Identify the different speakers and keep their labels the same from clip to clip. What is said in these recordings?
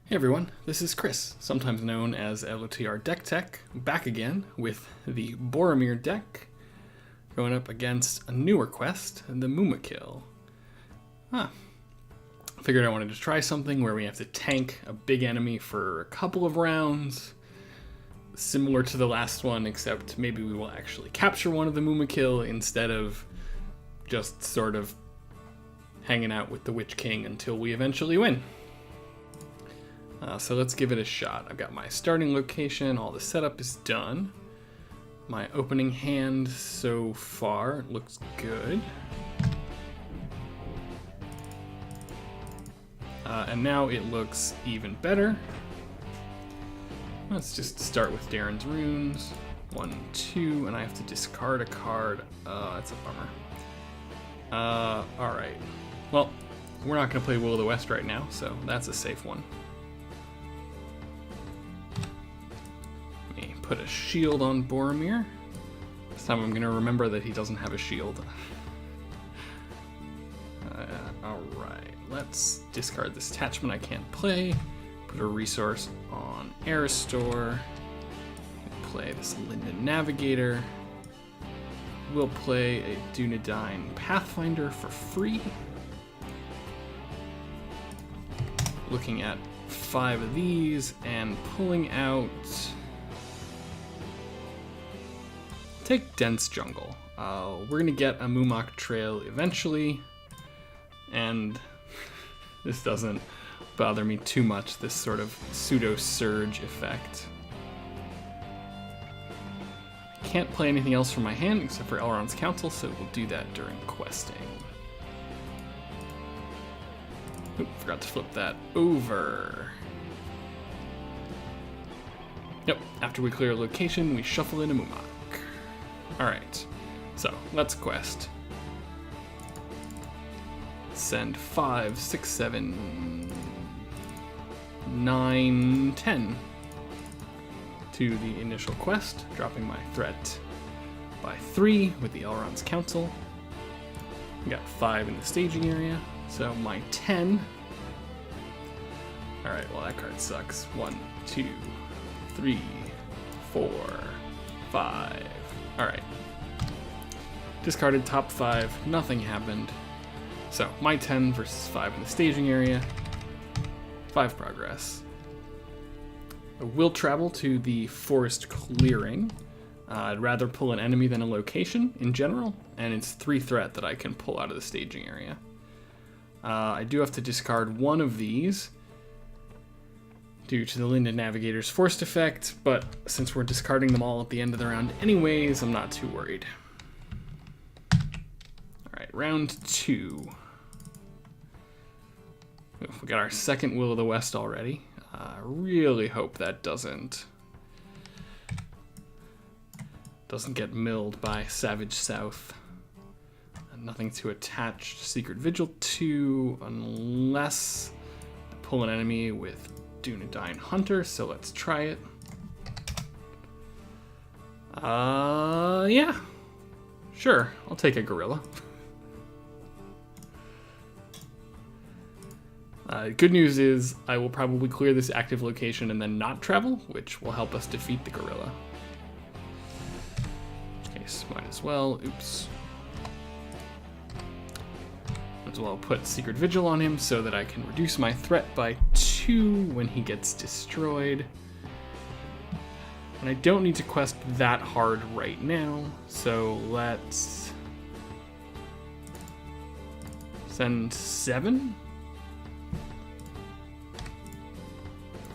Speaker 1: Hey everyone, this is Chris, sometimes known as LOTR Deck Tech, back again with the Boromir deck, going up against a newer quest, the Mumak. Figured I wanted to try something where we have to tank a big enemy for a couple of rounds, similar to the last one, except maybe we will actually capture one of the Mumak instead of just sort of hanging out with the Witch King until we eventually win. So let's give it a shot. I've got my starting location, all the setup is done. My opening hand so far looks good. And now it looks even better. Let's just start with Darren's runes. 1, 2, and I have to discard a card. That's a bummer. Alright. Well, we're not going to play Will of the West right now, so that's a safe one. Put a shield on Boromir. This time I'm going to remember that he doesn't have a shield. Alright, let's discard this attachment I can't play. Put a resource on Aristor. Play this Linden Navigator. We'll play a Dunedain Pathfinder for free. Looking at 5 of these and pulling out... Take Dense Jungle. We're gonna get a Mumak trail eventually, and this doesn't bother me too much, this sort of pseudo-surge effect. Can't play anything else from my hand except for Elrond's Council, so we'll do that during questing. Oop, forgot to flip that over. Yep, after we clear a location, we shuffle in a Mumak. Alright, so let's quest. Send 5, 6, 7, 9, 10 to the initial quest, dropping my threat by 3 with the Elrond's Council. We got 5 in the staging area, so my 10. Alright, well that card sucks. 1, 2, 3, 4, 5. Alright. Discarded top 5, nothing happened. So, my 10 versus 5 in the staging area. 5 progress. I will travel to the forest clearing. I'd rather pull an enemy than a location in general, and it's 3 threat that I can pull out of the staging area. I do have to discard one of these due to the Linden Navigator's forced effect, but since we're discarding them all at the end of the round anyways, I'm not too worried. Alright, round 2. We got our second Will of the West already. I really hope that doesn't get milled by Savage South. Nothing to attach Secret Vigil to unless I pull an enemy with Dunedain Hunter, so let's try it. Yeah. Sure, I'll take a gorilla. Good news is I will probably clear this active location and then not travel, which will help us defeat the gorilla. Okay, so might as well, oops. Might as well put Secret Vigil on him so that I can reduce my threat by 2 when he gets destroyed. And I don't need to quest that hard right now, so let's send 7.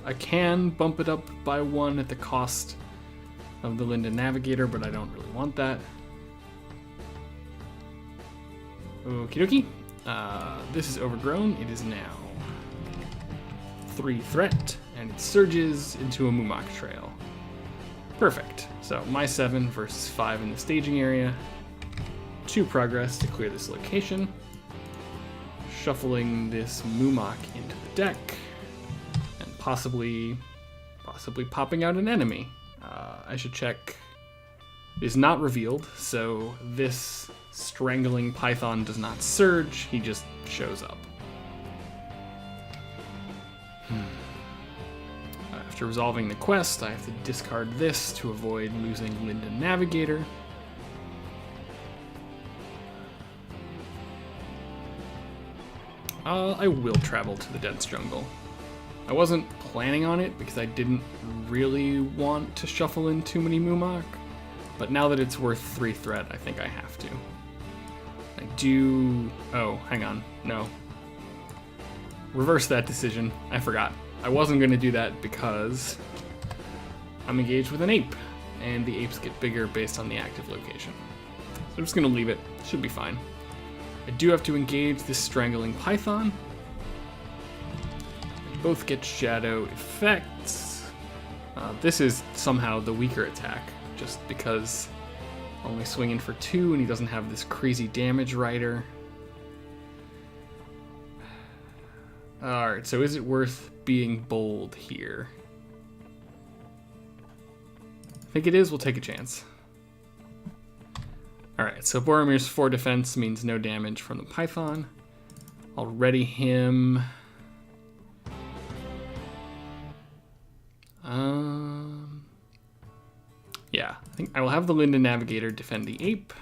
Speaker 1: I can bump it up by 1 at the cost of the Linden Navigator, but I don't really want that. Okie dokie. This is overgrown. It is now 3 threat, and it surges into a Mumak trail. Perfect. So my 7 versus 5 in the staging area. 2 progress to clear this location. Shuffling this Mumak into the deck, and possibly popping out an enemy. I should check. It is not revealed, so this strangling python does not surge. He just shows up. After resolving the quest, I have to discard this to avoid losing Linden Navigator. I will travel to the dense jungle. I wasn't planning on it because I didn't really want to shuffle in too many Mumak, but now that it's worth 3 threat, I think I have to. I do... Oh, hang on. No. Reverse that decision. I forgot. I wasn't going to do that because I'm engaged with an ape, and the apes get bigger based on the active location. So I'm just going to leave it. Should be fine. I do have to engage this strangling python. They both get shadow effects. This is somehow the weaker attack, just because only swinging for 2 and he doesn't have this crazy damage rider. Alright, so is it worth being bold here? I think it is. We'll take a chance. Alright, so Boromir's 4 defense means no damage from the python. I'll ready him. Yeah, I think I will have the Linden Navigator defend the ape.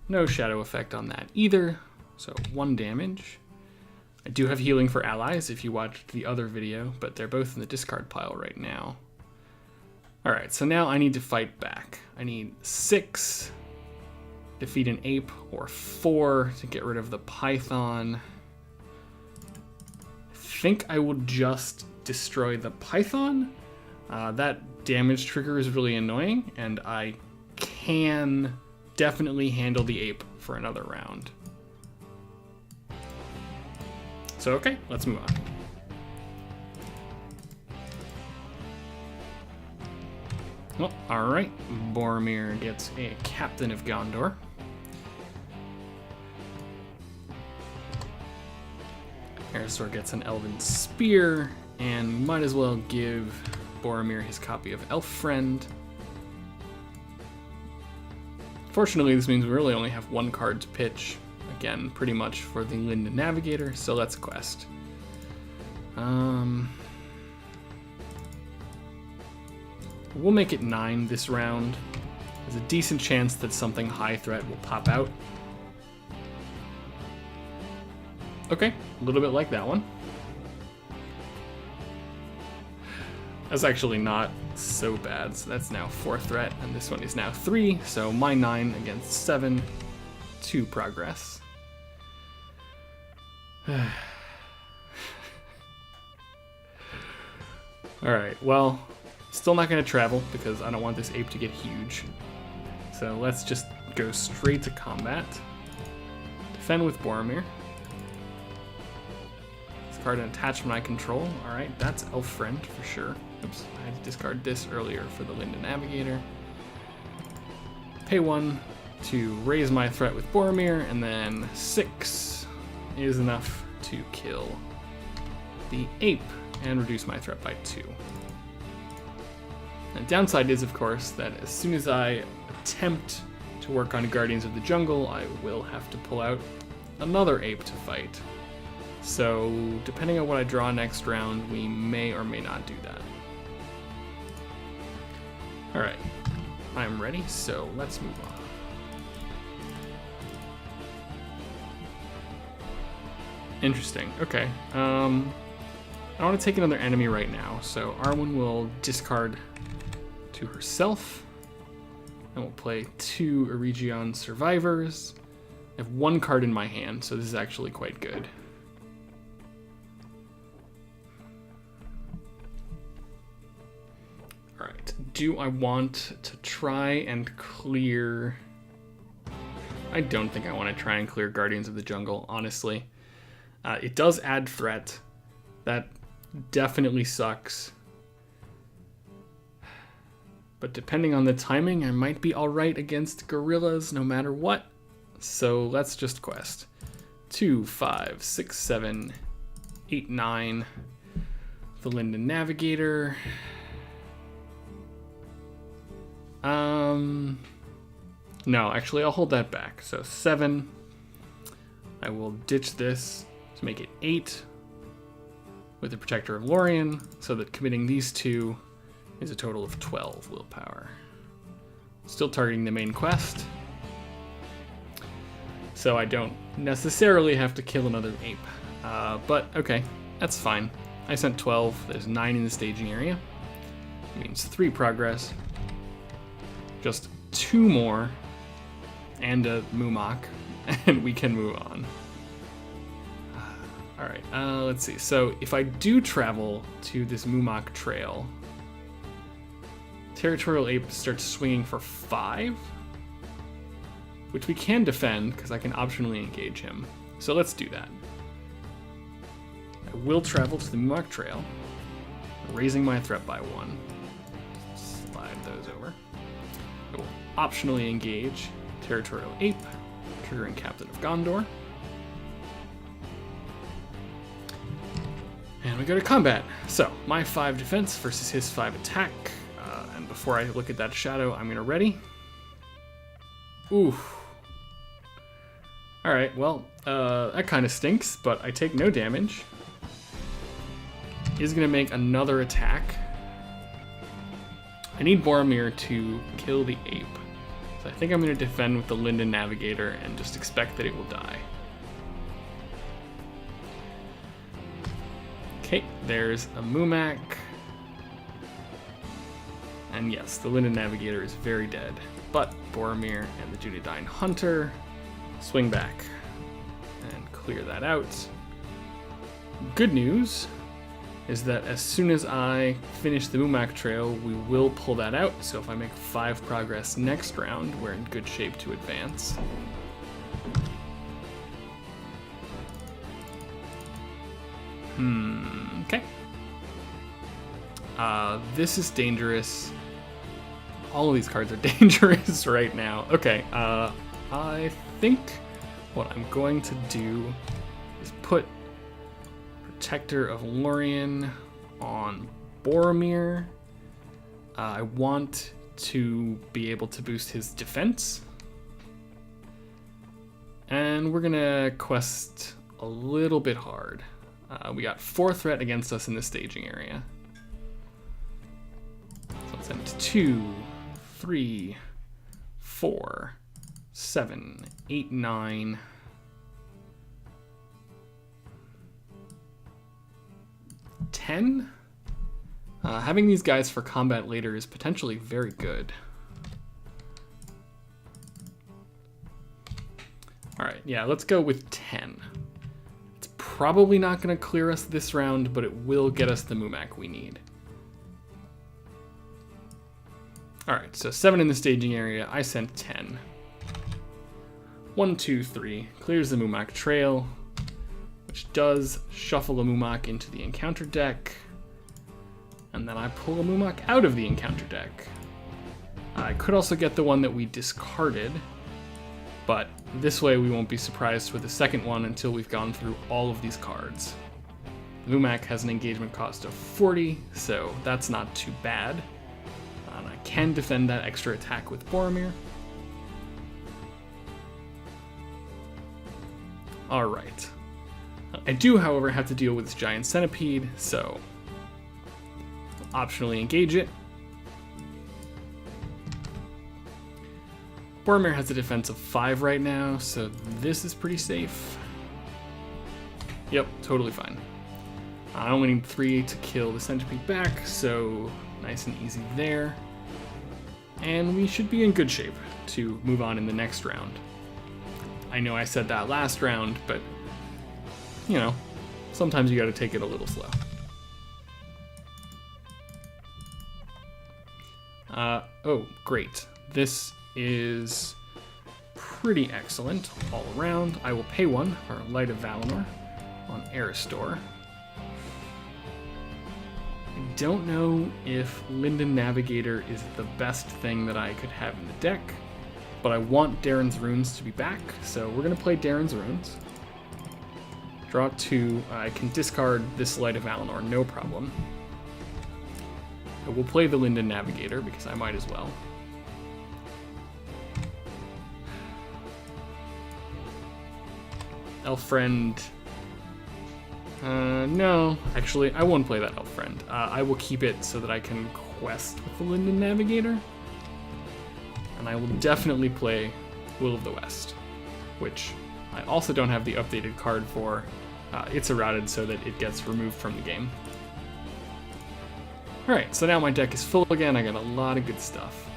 Speaker 1: No shadow effect on that either, so 1 damage. I do have healing for allies if you watched the other video, but they're both in the discard pile right now. Alright, so now I need to fight back. I need 6, defeat an ape, or 4 to get rid of the python. I think I will just destroy the python. That damage trigger is really annoying, and I can definitely handle the ape for another round. So okay, let's move on. Well, alright, Boromir gets a Captain of Gondor. Eristor gets an Elven Spear, and might as well give Boromir his copy of Elf Friend. Fortunately, this means we really only have 1 card to pitch. Again, pretty much for the Linden Navigator, so let's quest. We'll make it 9 this round. There's a decent chance that something high threat will pop out. Okay, a little bit like that one. That's actually not so bad, so that's now 4 threat, and this one is now 3, so my 9 against 7, 2 progress. Alright, well, still not going to travel because I don't want this ape to get huge. So let's just go straight to combat. Defend with Boromir. Discard an attachment I control. Alright, that's Elf Friend for sure. Oops, I had to discard this earlier for the Linden Navigator. Pay 1 to raise my threat with Boromir, and then 6 is enough to kill the ape and reduce my threat by 2. The downside is, of course, that as soon as I attempt to work on Guardians of the Jungle, I will have to pull out another ape to fight. So, depending on what I draw next round, we may or may not do that. Alright, I'm ready, so let's move on. Interesting, okay. I want to take another enemy right now, so Arwen will discard to herself, and we'll play 2 Eregion Survivors. I have 1 card in my hand, so this is actually quite good. Alright, do I want to try and clear... I don't think I want to try and clear Guardians of the Jungle, honestly. It does add threat. That definitely sucks. But depending on the timing, I might be alright against gorillas no matter what. So let's just quest. 2, 5, 6, 7, 8, 9. The Linden Navigator. No, actually I'll hold that back. So 7. I will ditch this to make it 8. with the Protector of Lorien, so that committing these two is a total of 12 willpower. Still targeting the main quest, so I don't necessarily have to kill another ape. But okay, that's fine. I sent 12, there's 9 in the staging area. It means 3 progress. Just 2 more, and a Mumak, and we can move on. Alright, let's see. So if I do travel to this Mumak trail, Territorial Ape starts swinging for 5, which we can defend because I can optionally engage him. So let's do that. I will travel to the Mumak trail, raising my threat by 1. Slide those over. I will optionally engage Territorial Ape, triggering Captain of Gondor. And we go to combat. So, my 5 defense versus his 5 attack. And before I look at that shadow, I'm going to ready. Oof. Alright, well, that kind of stinks, but I take no damage. He's going to make another attack. I need Boromir to kill the ape. So I think I'm going to defend with the Linden Navigator and just expect that it will die. Okay, there's a Mumak. And yes, the Linden Navigator is very dead. But Boromir and the Dunedain Hunter swing back and clear that out. Good news is that as soon as I finish the Mumak trail, we will pull that out. So if I make 5 progress next round, we're in good shape to advance. Okay. This is dangerous. All of these cards are dangerous right now. Okay, I think what I'm going to do is put Protector of Lorien on Boromir. I want to be able to boost his defense. And we're gonna quest a little bit hard. We got 4 threat against us in the staging area. So let's send 2, 3, 4, 7, 8, 9. 10? Having these guys for combat later is potentially very good. Alright, yeah, let's go with 10. It's probably not going to clear us this round, but it will get us the Mumak we need. Alright, so 7 in the staging area, I sent 10. 1, 2, 3, clears the Mumak trail, which does shuffle a Mumak into the encounter deck, and then I pull a Mumak out of the encounter deck. I could also get the one that we discarded, but this way we won't be surprised with the second one until we've gone through all of these cards. The Mumak has an engagement cost of 40, so that's not too bad. And I can defend that extra attack with Boromir. Alright. I do, however, have to deal with this giant centipede, so I'll optionally engage it. Boromir has a defense of 5 right now, so this is pretty safe. Yep, totally fine. I only need 3 to kill the centipede back, so nice and easy there. And we should be in good shape to move on in the next round. I know I said that last round, but you know, sometimes you gotta take it a little slow. Oh, great. This is pretty excellent all around. I will pay 1 for Light of Valinor on Aristor. I don't know if Linden Navigator is the best thing that I could have in the deck, but I want Darren's Runes to be back, so we're going to play Darren's Runes. Draw 2. I can discard this Light of Valinor, no problem. I will play the Linden Navigator because I might as well. Elfriend No. Actually, I won't play that elf friend. I will keep it so that I can quest with the Linden Navigator. And I will definitely play Will of the West, which I also don't have the updated card for. It's eroded so that it gets removed from the game. Alright, so now my deck is full again. I got a lot of good stuff.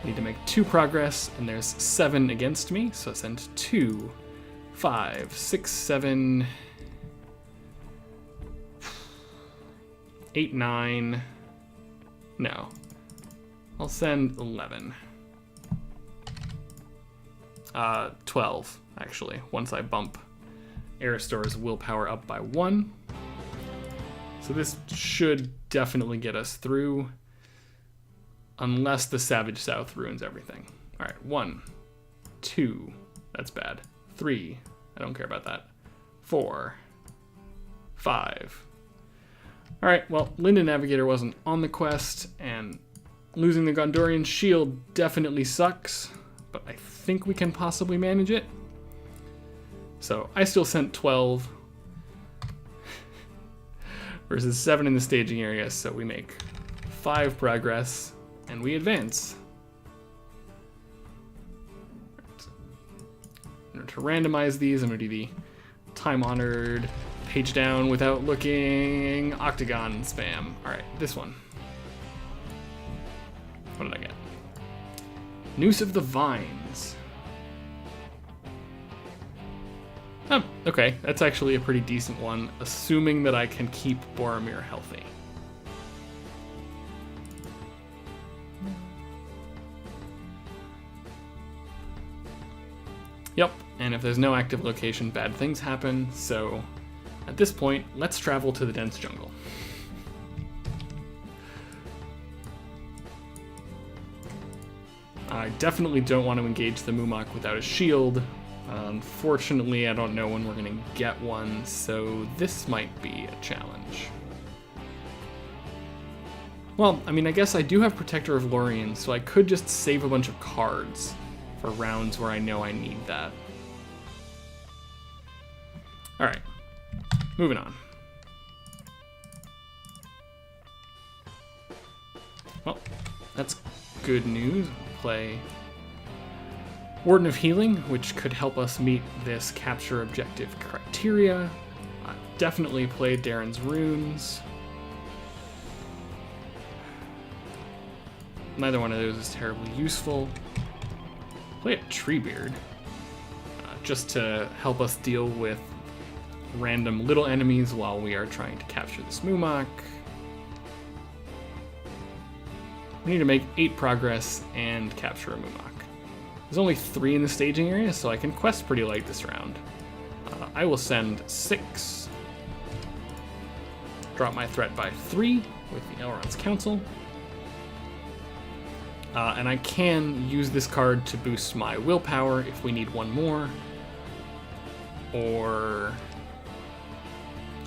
Speaker 1: I need to make 2 progress, and there's 7 against me, so I send 2, 5, 6, 7, 8, 9. No. I'll send 11. 12, actually, once I bump Aristor's willpower up by 1. So this should definitely get us through, unless the Savage South ruins everything. Alright, 1, 2, that's bad. 3, I don't care about that. 4, 5. Alright, well, Linden Navigator wasn't on the quest, and losing the Gondorian shield definitely sucks, but I think we can possibly manage it. So I still sent 12 versus 7 in the staging area, so we make 5 progress and we advance. In order to randomize these, I'm going to do the time-honored page down without looking octagon spam. Alright, this one. What did I get? Noose of the Vines. Oh, okay, that's actually a pretty decent one, assuming that I can keep Boromir healthy. Yep, and if there's no active location, bad things happen, so at this point, let's travel to the dense jungle. I definitely don't want to engage the Mumak without a shield. Unfortunately, I don't know when we're going to get one, so this might be a challenge. Well, I mean, I guess I do have Protector of Lorien, so I could just save a bunch of cards for rounds where I know I need that. Alright, moving on. Well, that's good news. Play Warden of Healing, which could help us meet this capture objective criteria. Definitely play Darren's Runes. Neither one of those is terribly useful. Play a Treebeard, just to help us deal with random little enemies while we are trying to capture this Mumak. We need to make 8 progress and capture a Mumak. There's only 3 in the staging area, so I can quest pretty light this round. I will send 6. Drop my threat by 3 with the Elrond's Council. And I can use this card to boost my willpower if we need one more. Or...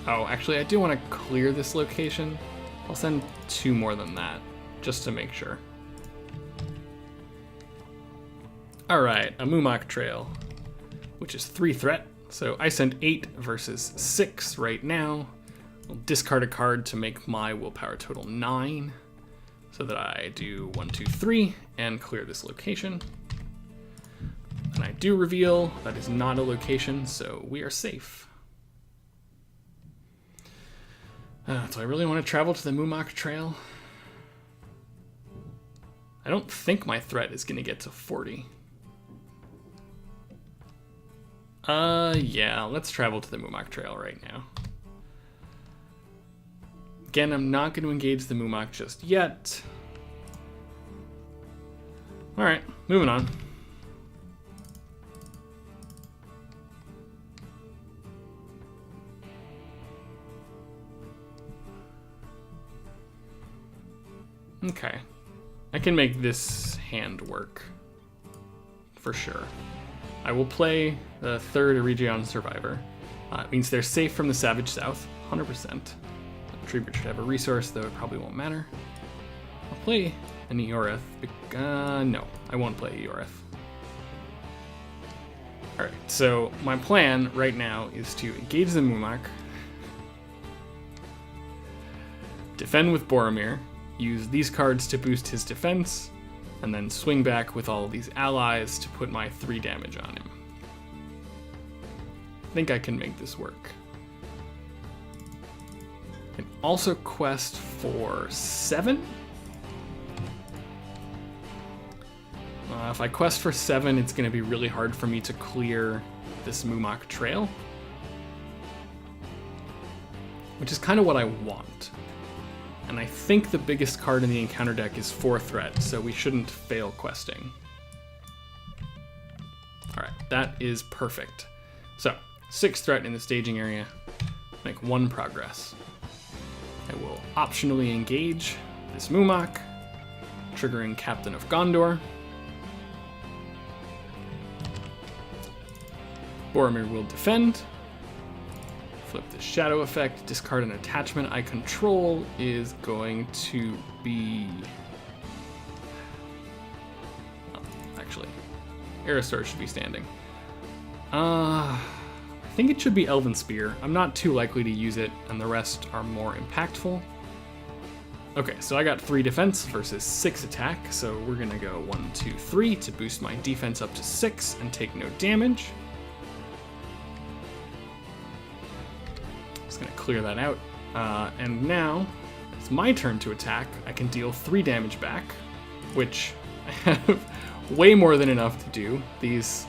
Speaker 1: oh, actually, I do want to clear this location. I'll send 2 more than that, just to make sure. Alright, a Mumak Trail, which is 3 threat. So I send 8 versus 6 right now. I'll discard a card to make my willpower total 9. So that I do 1, 2, 3, and clear this location. And I do reveal that is not a location, so we are safe. Do I really want to travel to the Mumak Trail? I don't think my threat is going to get to 40. Yeah, let's travel to the Mumak Trail right now. Again, I'm not going to engage the Mumak just yet. Alright, moving on. Okay. I can make this hand work. For sure. I will play the 3rd Eregion Survivor. It means they're safe from the Savage South, 100%. Treebeard should have a resource, though it probably won't matter. I'll play an Eorith. No, I won't play Eorith. Alright, so my plan right now is to engage the Mumak, defend with Boromir, use these cards to boost his defense, and then swing back with all of these allies to put my 3 damage on him. I think I can make this work. I can also quest for 7. If I quest for 7, it's going to be really hard for me to clear this Mumak trail, which is kind of what I want. And I think the biggest card in the encounter deck is 4 threat, so we shouldn't fail questing. Alright, that is perfect. So, 6 threat in the staging area, make 1 progress. I will optionally engage this Mumak, triggering Captain of Gondor. Boromir will defend. Flip the shadow effect, discard an attachment I control is going to be... Oh, actually, Aerostar should be standing. I think it should be Elven Spear. I'm not too likely to use it, and the rest are more impactful. Okay, so I got 3 defense versus 6 attack, so we're gonna go 1, 2, 3 to boost my defense up to 6 and take no damage. Just gonna clear that out. And now it's my turn to attack. I can deal 3 damage back, which I have way more than enough to do. These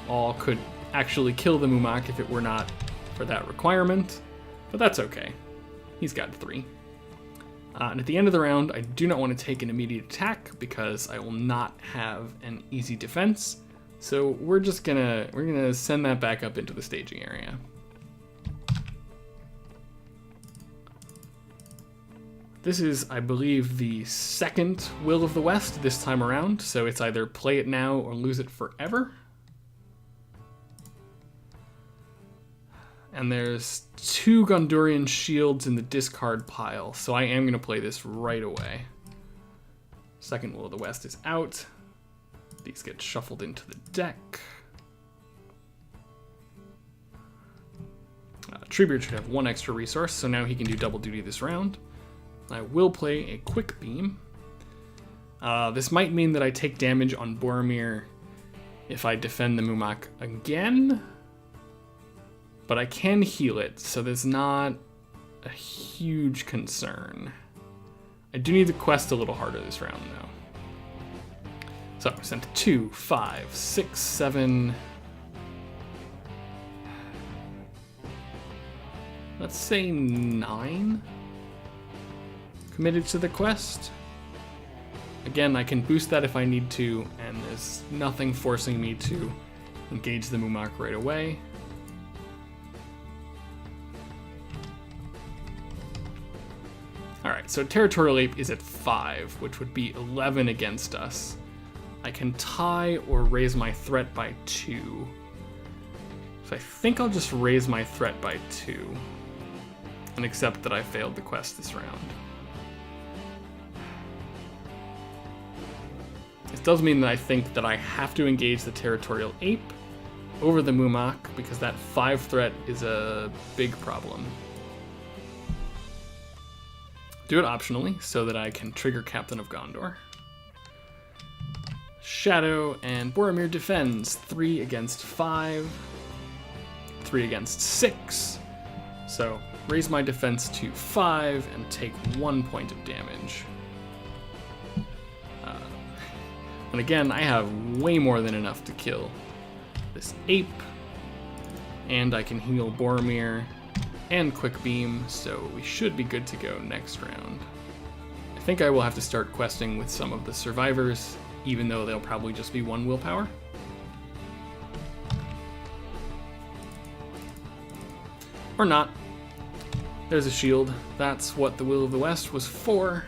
Speaker 1: all could actually kill the Mumak if it were not for that requirement, but that's okay. He's got 3. And at the end of the round, I do not want to take an immediate attack because I will not have an easy defense. So we're gonna send that back up into the staging area. This is, I believe, the second Will of the West this time around, so it's either play it now or lose it forever. And there's 2 Gondorian shields in the discard pile, so I am going to play this right away. Second Will of the West is out. These get shuffled into the deck. Treebeard should have 1 extra resource, so now he can do double duty this round. I will play a Quick Beam. This might mean that I take damage on Boromir if I defend the Mumak again, but I can heal it, so there's not a huge concern. I do need to quest a little harder this round, though. So I sent 2, 5, 6, 7. Let's say 9. Committed to the quest. Again, I can boost that if I need to, and there's nothing forcing me to engage the Mumak right away. Alright, so Territorial Ape is at 5, which would be 11 against us. I can tie or raise my threat by 2. So I think I'll just raise my threat by 2 and accept that I failed the quest this round. This does mean that I think that I have to engage the Territorial Ape over the Mumak because that 5 threat is a big problem. Do it optionally so that I can trigger Captain of Gondor. Shadow and Boromir defends 3 against 5, 3 against 6. So raise my defense to 5 and take 1 point of damage. And again, I have way more than enough to kill this ape, and I can heal Boromir and Quick Beam, so we should be good to go next round. I think I will have to start questing with some of the survivors, even though they'll probably just be 1 willpower. Or not. There's a shield. That's what the Will of the West was for.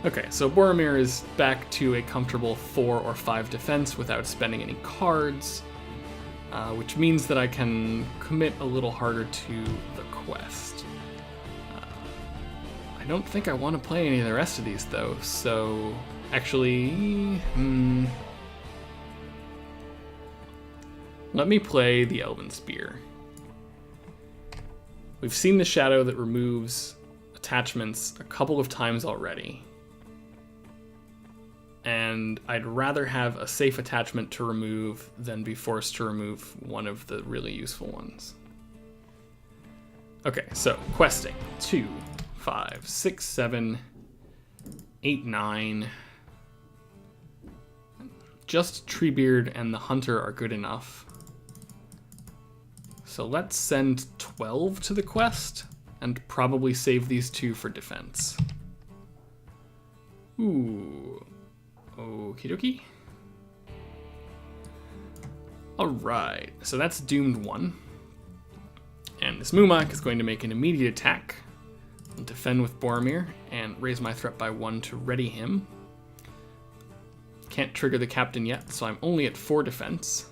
Speaker 1: Okay, so Boromir is back to a comfortable 4 or 5 defense without spending any cards, which means that I can commit a little harder to the quest. I don't think I want to play any of the rest of these, though, so actually, let me play the Elven Spear. We've seen the shadow that removes attachments a couple of times already. And I'd rather have a safe attachment to remove than be forced to remove one of the really useful ones. Okay, so questing. 2, 5, 6, 7, 8, 9. Just Treebeard and the Hunter are good enough. So let's send 12 to the quest and probably save these 2 for defense. Ooh. Okie dokie. Alright, so that's doomed 1. And this Mumak is going to make an immediate attack. I'll defend with Boromir and raise my threat by 1 to ready him. Can't trigger the captain yet, so I'm only at 4 defense.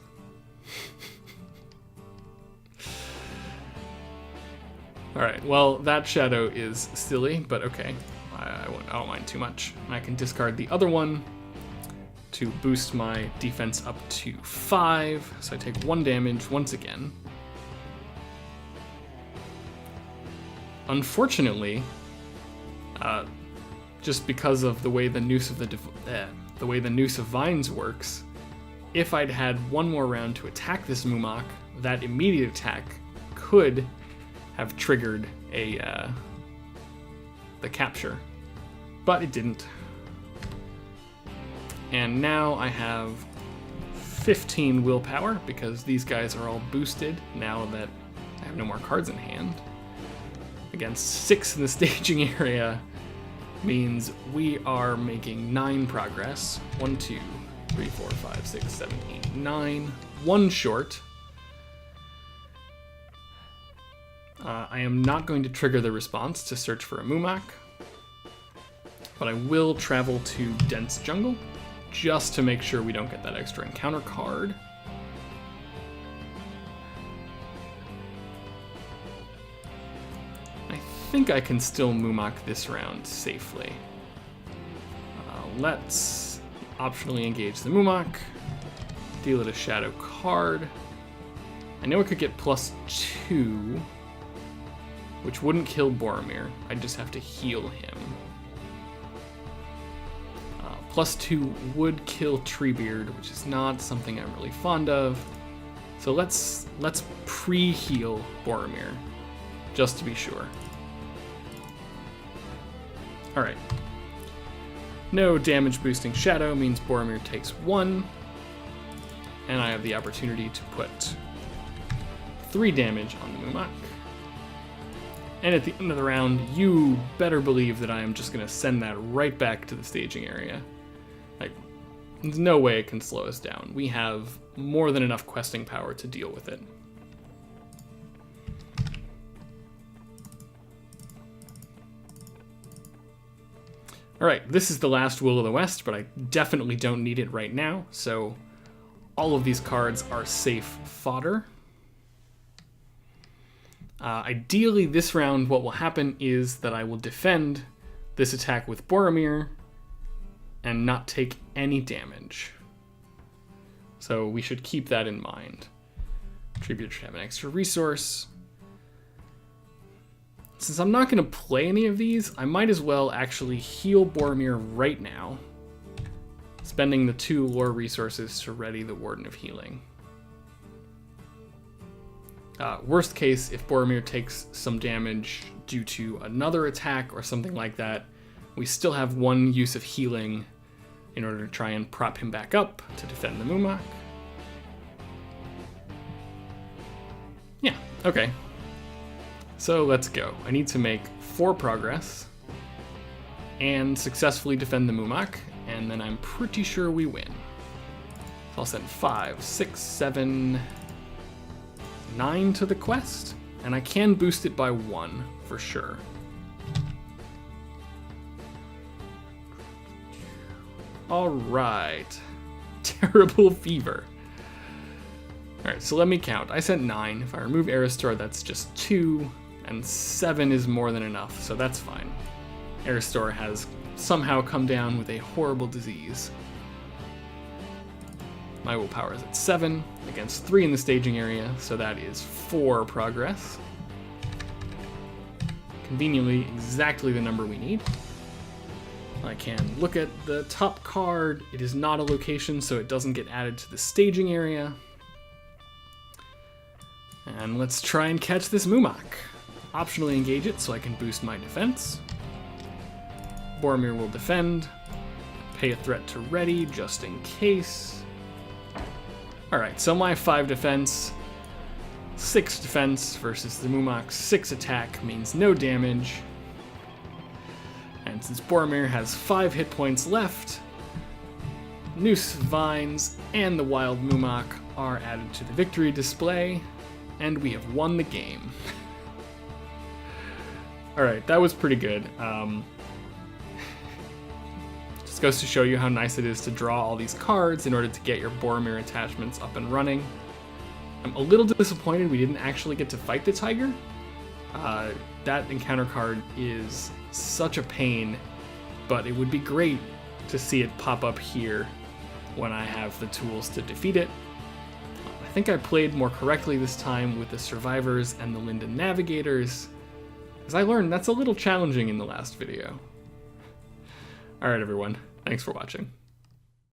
Speaker 1: Alright, well, that shadow is silly, but okay. I don't mind too much. I can discard the other one to boost my defense up to 5, so I take 1 damage once again. Unfortunately, just because of the way the Noose of Vines works, if I'd had 1 more round to attack this Mumak, that immediate attack could have triggered the capture, but it didn't. And now I have 15 willpower because these guys are all boosted now that I have no more cards in hand. Against 6 in the staging area means we are making 9 progress. 1, 2, 3, 4, 5, 6, 7, 8, 9. 1 short. I am not going to trigger the response to search for a Mumak, but I will travel to Dense Jungle just to make sure we don't get that extra encounter card. I think I can still Mumak this round safely. Let's optionally engage the Mumak, deal it a shadow card. I know it could get +2, which wouldn't kill Boromir. I'd just have to heal him. +2 would kill Treebeard, which is not something I'm really fond of. So let's pre-heal Boromir, just to be sure. Alright. No damage boosting shadow means Boromir takes 1, and I have the opportunity to put 3 damage on the Mumak. And at the end of the round, you better believe that I am just going to send that right back to the staging area. Like, there's no way it can slow us down. We have more than enough questing power to deal with it. Alright, this is the last Will of the West, but I definitely don't need it right now, so all of these cards are safe fodder. Ideally, this round, what will happen is that I will defend this attack with Boromir and not take any damage. So we should keep that in mind. Treebeard should have an extra resource. Since I'm not going to play any of these, I might as well actually heal Boromir right now, spending the 2 lore resources to ready the Warden of Healing. Worst case, if Boromir takes some damage due to another attack or something like that, we still have 1 use of healing in order to try and prop him back up to defend the Mumak. Yeah, okay. So let's go. I need to make 4 progress and successfully defend the Mumak, and then I'm pretty sure we win. So I'll send 5, 6, 7... 9 to the quest, and I can boost it by 1 for sure. Alright. Terrible Fever. Alright, so let me count. I sent 9. If I remove Aristor, that's just 2, and 7 is more than enough, so that's fine. Aristor has somehow come down with a horrible disease. My willpower is at 7, against 3 in the staging area, so that is 4 progress. conveniently exactly the number we need. I can look at the top card. It is not a location, so it doesn't get added to the staging area. And let's try and catch this Mumak. Optionally engage it so I can boost my defense. Boromir will defend. Pay a threat to ready just in case. Alright, so my 5 defense, 6 defense versus the Mumak's 6 attack means no damage. And since Boromir has 5 hit points left, Noose Vines and the Wild Mumak are added to the victory display, and we have won the game. Alright, that was pretty good. Just goes to show you how nice it is to draw all these cards in order to get your Boromir attachments up and running. I'm a little disappointed we didn't actually get to fight the tiger. That encounter card is such a pain, but it would be great to see it pop up here when I have the tools to defeat it. I think I played more correctly this time with the Survivors and the Linden Navigators, as I learned that's a little challenging in the last video. Alright everyone, thanks for watching.